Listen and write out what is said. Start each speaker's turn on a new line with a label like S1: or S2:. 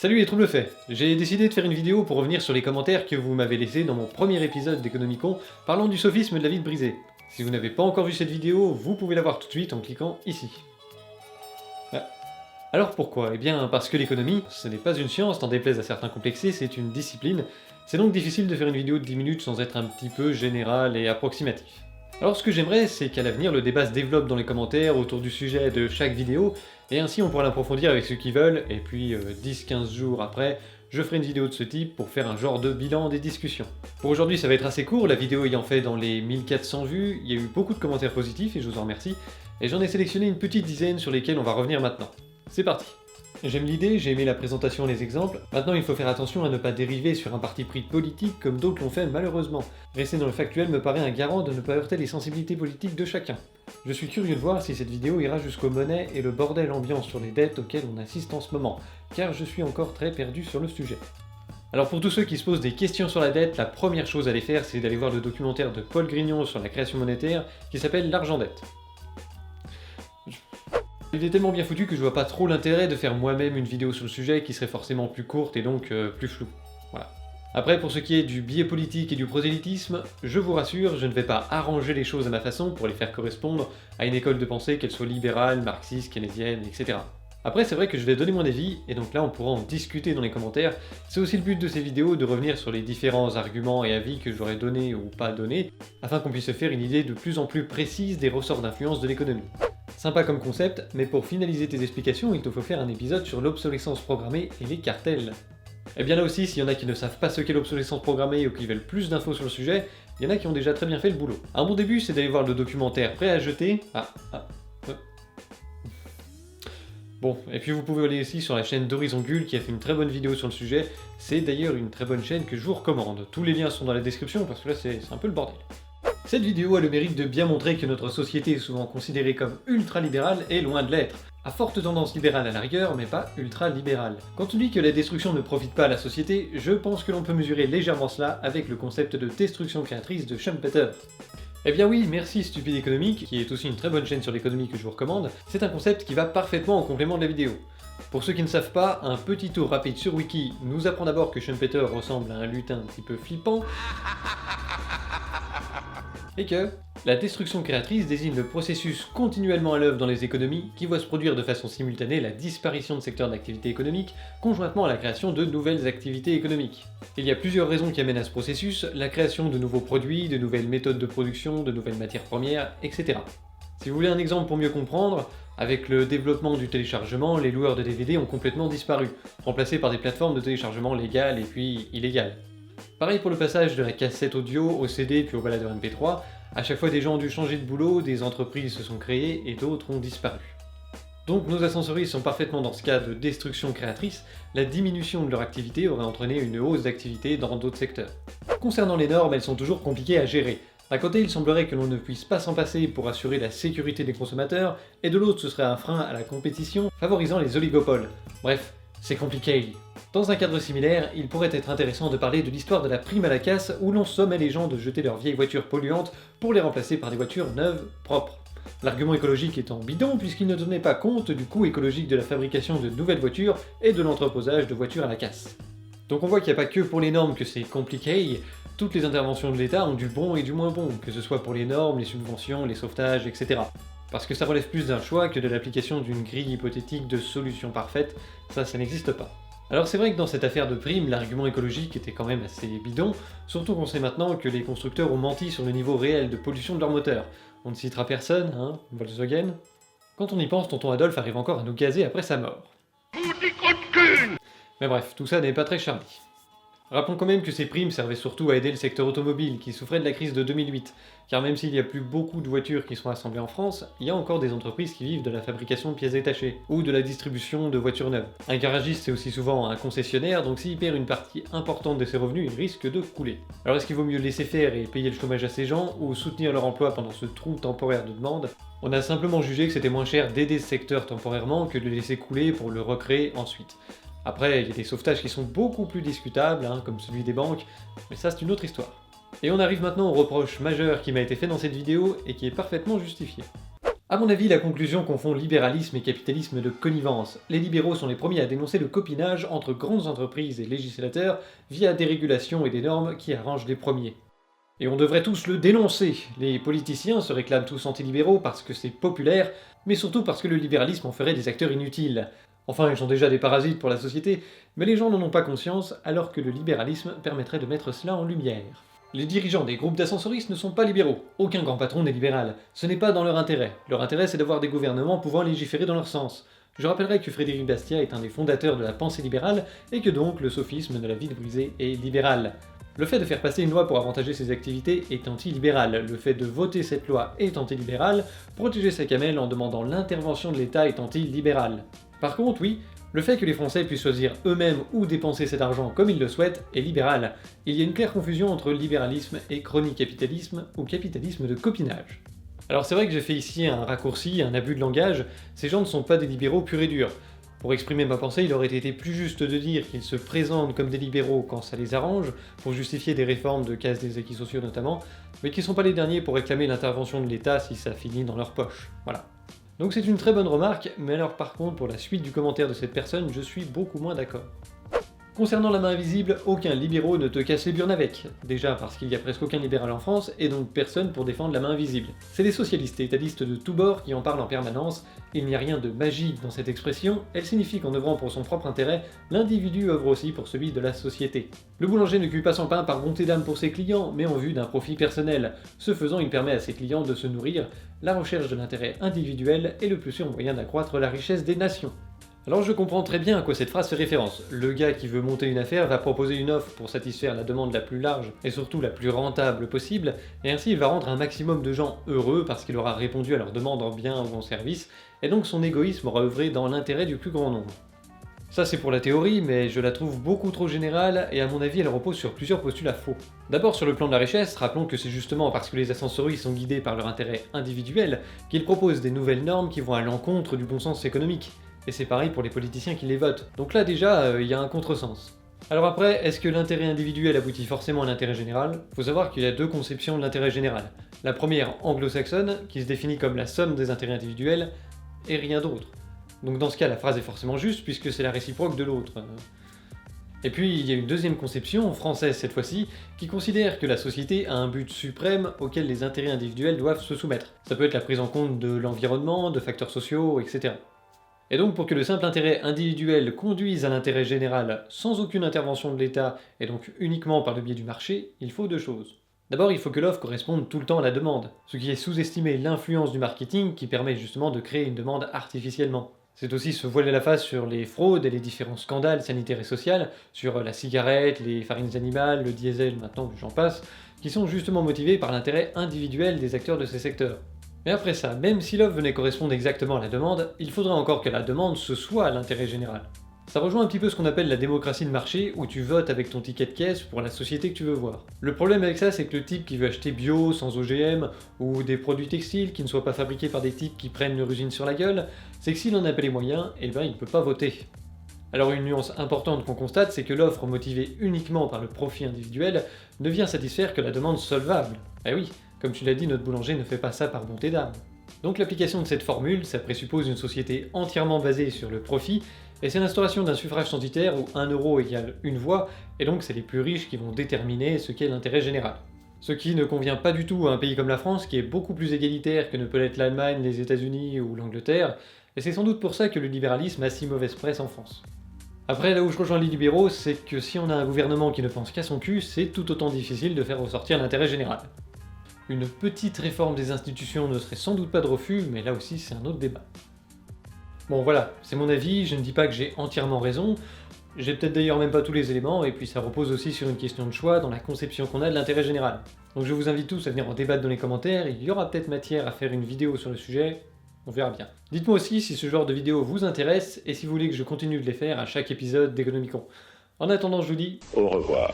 S1: Salut les troubles faits. J'ai décidé de faire une vidéo pour revenir sur les commentaires que vous m'avez laissés dans mon premier épisode d'Economicon parlant du sophisme de la vie brisée. Si vous n'avez pas encore vu cette vidéo, vous pouvez la voir tout de suite en cliquant ici. Ah. Alors pourquoi? Eh bien parce que l'économie, ce n'est pas une science, t'en déplaise à certains complexés, c'est une discipline. C'est donc difficile de faire une vidéo de 10 minutes sans être un petit peu général et approximatif. Alors ce que j'aimerais, c'est qu'à l'avenir, le débat se développe dans les commentaires autour du sujet de chaque vidéo, et ainsi on pourra l'approfondir avec ceux qui veulent, et puis 10-15 jours après, je ferai une vidéo de ce type pour faire un genre de bilan des discussions. Pour aujourd'hui, ça va être assez court, la vidéo ayant fait dans les 1400 vues, il y a eu beaucoup de commentaires positifs, et je vous en remercie, et j'en ai sélectionné une petite dizaine sur lesquels on va revenir maintenant. C'est parti! J'aime l'idée, j'ai aimé la présentation et les exemples. Maintenant, il faut faire attention à ne pas dériver sur un parti pris politique comme d'autres l'ont fait malheureusement. Rester dans le factuel me paraît un garant de ne pas heurter les sensibilités politiques de chacun. Je suis curieux de voir si cette vidéo ira jusqu'aux monnaies et le bordel ambiant sur les dettes auxquelles on assiste en ce moment, car je suis encore très perdu sur le sujet. Alors pour tous ceux qui se posent des questions sur la dette, la première chose à aller faire, c'est d'aller voir le documentaire de Paul Grignon sur la création monétaire qui s'appelle L'argent-dette. Il est tellement bien foutu que je vois pas trop l'intérêt de faire moi-même une vidéo sur le sujet qui serait forcément plus courte et donc plus floue. Voilà. Après, pour ce qui est du biais politique et du prosélytisme, je vous rassure, je ne vais pas arranger les choses à ma façon pour les faire correspondre à une école de pensée, qu'elle soit libérale, marxiste, keynésienne, etc. Après, c'est vrai que je vais donner mon avis, et donc là on pourra en discuter dans les commentaires. C'est aussi le but de ces vidéos, de revenir sur les différents arguments et avis que j'aurais donnés ou pas donnés, afin qu'on puisse se faire une idée de plus en plus précise des ressorts d'influence de l'économie. Sympa comme concept, mais pour finaliser tes explications, il te faut faire un épisode sur l'obsolescence programmée et les cartels. Et bien là aussi, s'il y en a qui ne savent pas ce qu'est l'obsolescence programmée ou qui veulent plus d'infos sur le sujet, il y en a qui ont déjà très bien fait le boulot. Un bon début, c'est d'aller voir le documentaire Prêt à jeter. Bon, et puis vous pouvez aller aussi sur la chaîne d'Horizon Gull qui a fait une très bonne vidéo sur le sujet. C'est d'ailleurs une très bonne chaîne que je vous recommande. Tous les liens sont dans la description parce que là c'est un peu le bordel. Cette vidéo a le mérite de bien montrer que notre société est souvent considérée comme ultra-libérale et loin de l'être. À forte tendance libérale à la rigueur, mais pas ultra-libérale. Quand on dit que la destruction ne profite pas à la société, je pense que l'on peut mesurer légèrement cela avec le concept de destruction créatrice de Schumpeter. Eh bien oui, merci Stupide Économique, qui est aussi une très bonne chaîne sur l'économie que je vous recommande, c'est un concept qui va parfaitement en complément de la vidéo. Pour ceux qui ne savent pas, un petit tour rapide sur Wiki nous apprend d'abord que Schumpeter ressemble à un lutin un petit peu flippant, et que la destruction créatrice désigne le processus continuellement à l'œuvre dans les économies qui voit se produire de façon simultanée la disparition de secteurs d'activité économique conjointement à la création de nouvelles activités économiques. Il y a plusieurs raisons qui amènent à ce processus, la création de nouveaux produits, de nouvelles méthodes de production, de nouvelles matières premières, etc. Si vous voulez un exemple pour mieux comprendre, avec le développement du téléchargement, les loueurs de DVD ont complètement disparu, remplacés par des plateformes de téléchargement légales et puis illégales. Pareil pour le passage de la cassette audio au CD puis au baladeur MP3, à chaque fois des gens ont dû changer de boulot, des entreprises se sont créées et d'autres ont disparu. Donc nos ascensoristes sont parfaitement dans ce cas de destruction créatrice, la diminution de leur activité aurait entraîné une hausse d'activité dans d'autres secteurs. Concernant les normes, elles sont toujours compliquées à gérer. D'un côté, il semblerait que l'on ne puisse pas s'en passer pour assurer la sécurité des consommateurs, et de l'autre ce serait un frein à la compétition, favorisant les oligopoles. Bref, c'est compliqué. Dans un cadre similaire, il pourrait être intéressant de parler de l'histoire de la prime à la casse où l'on sommait les gens de jeter leurs vieilles voitures polluantes pour les remplacer par des voitures neuves, propres. L'argument écologique étant bidon puisqu'il ne tenait pas compte du coût écologique de la fabrication de nouvelles voitures et de l'entreposage de voitures à la casse. Donc on voit qu'il n'y a pas que pour les normes que c'est compliqué, toutes les interventions de l'État ont du bon et du moins bon, que ce soit pour les normes, les subventions, les sauvetages, etc. Parce que ça relève plus d'un choix que de l'application d'une grille hypothétique de solutions parfaites, ça n'existe pas. Alors c'est vrai que dans cette affaire de prime, l'argument écologique était quand même assez bidon, surtout qu'on sait maintenant que les constructeurs ont menti sur le niveau réel de pollution de leur moteur. On ne citera personne, hein, Volkswagen. Quand on y pense, tonton Adolphe arrive encore à nous gazer après sa mort. Mais bref, tout ça n'est pas très charmé. Rappelons quand même que ces primes servaient surtout à aider le secteur automobile, qui souffrait de la crise de 2008, car même s'il n'y a plus beaucoup de voitures qui sont assemblées en France, il y a encore des entreprises qui vivent de la fabrication de pièces détachées, ou de la distribution de voitures neuves. Un garagiste c'est aussi souvent un concessionnaire, donc s'il perd une partie importante de ses revenus, il risque de couler. Alors est-ce qu'il vaut mieux laisser faire et payer le chômage à ces gens, ou soutenir leur emploi pendant ce trou temporaire de demande? On a simplement jugé que c'était moins cher d'aider ce secteur temporairement que de le laisser couler pour le recréer ensuite. Après, il y a des sauvetages qui sont beaucoup plus discutables, comme celui des banques, mais ça c'est une autre histoire. Et on arrive maintenant au reproche majeur qui m'a été fait dans cette vidéo et qui est parfaitement justifié. À mon avis, la conclusion confond libéralisme et capitalisme de connivence. Les libéraux sont les premiers à dénoncer le copinage entre grandes entreprises et législateurs via des régulations et des normes qui arrangent les premiers. Et on devrait tous le dénoncer. Les politiciens se réclament tous antilibéraux parce que c'est populaire, mais surtout parce que le libéralisme en ferait des acteurs inutiles. Enfin, ils sont déjà des parasites pour la société, mais les gens n'en ont pas conscience, alors que le libéralisme permettrait de mettre cela en lumière. Les dirigeants des groupes d'ascensoristes ne sont pas libéraux. Aucun grand patron n'est libéral. Ce n'est pas dans leur intérêt. Leur intérêt, c'est d'avoir des gouvernements pouvant légiférer dans leur sens. Je rappellerai que Frédéric Bastiat est un des fondateurs de la pensée libérale, et que donc le sophisme de la vide brisée est libéral. Le fait de faire passer une loi pour avantager ses activités est anti-libéral. Le fait de voter cette loi est anti-libéral. Protéger sa camelle en demandant l'intervention de l'État est anti-libéral. Par contre, oui, le fait que les Français puissent choisir eux-mêmes où dépenser cet argent comme ils le souhaitent est libéral. Il y a une claire confusion entre libéralisme et crony-capitalisme, ou capitalisme de copinage. Alors c'est vrai que j'ai fait ici un raccourci, un abus de langage, ces gens ne sont pas des libéraux purs et durs. Pour exprimer ma pensée, il aurait été plus juste de dire qu'ils se présentent comme des libéraux quand ça les arrange, pour justifier des réformes de casse des acquis sociaux notamment, mais qu'ils sont pas les derniers pour réclamer l'intervention de l'État si ça finit dans leur poche. Voilà. Donc c'est une très bonne remarque, mais alors par contre pour la suite du commentaire de cette personne, je suis beaucoup moins d'accord. Concernant la main invisible, aucun libéraux ne te casse les burnes avec. Déjà parce qu'il y a presque aucun libéral en France, et donc personne pour défendre la main invisible. C'est les socialistes et étatistes de tous bords qui en parlent en permanence, il n'y a rien de magique dans cette expression, elle signifie qu'en œuvrant pour son propre intérêt, l'individu œuvre aussi pour celui de la société. Le boulanger ne cuit pas son pain par bonté d'âme pour ses clients, mais en vue d'un profit personnel. Ce faisant, il permet à ses clients de se nourrir, la recherche de l'intérêt individuel est le plus sûr moyen d'accroître la richesse des nations. Alors je comprends très bien à quoi cette phrase fait référence. Le gars qui veut monter une affaire va proposer une offre pour satisfaire la demande la plus large et surtout la plus rentable possible, et ainsi il va rendre un maximum de gens heureux parce qu'il aura répondu à leur demande en bien ou en service, et donc son égoïsme aura œuvré dans l'intérêt du plus grand nombre. Ça c'est pour la théorie, mais je la trouve beaucoup trop générale et à mon avis elle repose sur plusieurs postulats faux. D'abord sur le plan de la richesse, rappelons que c'est justement parce que les ascensoristes sont guidés par leur intérêt individuel qu'ils proposent des nouvelles normes qui vont à l'encontre du bon sens économique. Et c'est pareil pour les politiciens qui les votent. Donc là déjà, il y a un contresens. Alors après, est-ce que l'intérêt individuel aboutit forcément à l'intérêt général? Faut savoir qu'il y a deux conceptions de l'intérêt général. La première anglo-saxonne, qui se définit comme la somme des intérêts individuels, et rien d'autre. Donc dans ce cas, la phrase est forcément juste, puisque c'est la réciproque de l'autre. Et puis il y a une deuxième conception, française cette fois-ci, qui considère que la société a un but suprême auquel les intérêts individuels doivent se soumettre. Ça peut être la prise en compte de l'environnement, de facteurs sociaux, etc. Et donc pour que le simple intérêt individuel conduise à l'intérêt général sans aucune intervention de l'État, et donc uniquement par le biais du marché, il faut deux choses. D'abord, il faut que l'offre corresponde tout le temps à la demande, ce qui est sous-estimer l'influence du marketing qui permet justement de créer une demande artificiellement. C'est aussi se voiler la face sur les fraudes et les différents scandales sanitaires et sociaux, sur la cigarette, les farines animales, le diesel, maintenant j'en passe, qui sont justement motivés par l'intérêt individuel des acteurs de ces secteurs. Mais après ça, même si l'offre venait correspondre exactement à la demande, il faudrait encore que la demande ce soit l'intérêt général. Ça rejoint un petit peu ce qu'on appelle la démocratie de marché, où tu votes avec ton ticket de caisse pour la société que tu veux voir. Le problème avec ça, c'est que le type qui veut acheter bio, sans OGM, ou des produits textiles qui ne soient pas fabriqués par des types qui prennent leur usine sur la gueule, c'est que s'il en a pas les moyens, eh ben il peut pas voter. Alors une nuance importante qu'on constate, c'est que l'offre motivée uniquement par le profit individuel ne vient satisfaire que la demande solvable. Eh oui, comme tu l'as dit, notre boulanger ne fait pas ça par bonté d'âme. Donc l'application de cette formule, ça présuppose une société entièrement basée sur le profit, et c'est l'instauration d'un suffrage censitaire où 1 euro égale une voix, et donc c'est les plus riches qui vont déterminer ce qu'est l'intérêt général. Ce qui ne convient pas du tout à un pays comme la France, qui est beaucoup plus égalitaire que ne peut l'être l'Allemagne, les États-Unis ou l'Angleterre, et c'est sans doute pour ça que le libéralisme a si mauvaise presse en France. Après, là où je rejoins les libéraux, c'est que si on a un gouvernement qui ne pense qu'à son cul, c'est tout autant difficile de faire ressortir l'intérêt général. Une petite réforme des institutions ne serait sans doute pas de refus, mais là aussi c'est un autre débat. Bon voilà, c'est mon avis, je ne dis pas que j'ai entièrement raison, j'ai peut-être d'ailleurs même pas tous les éléments, et puis ça repose aussi sur une question de choix dans la conception qu'on a de l'intérêt général. Donc je vous invite tous à venir en débattre dans les commentaires, il y aura peut-être matière à faire une vidéo sur le sujet, on verra bien. Dites-moi aussi si ce genre de vidéo vous intéresse, et si vous voulez que je continue de les faire à chaque épisode d'Economicon. En attendant, je vous dis
S2: au revoir.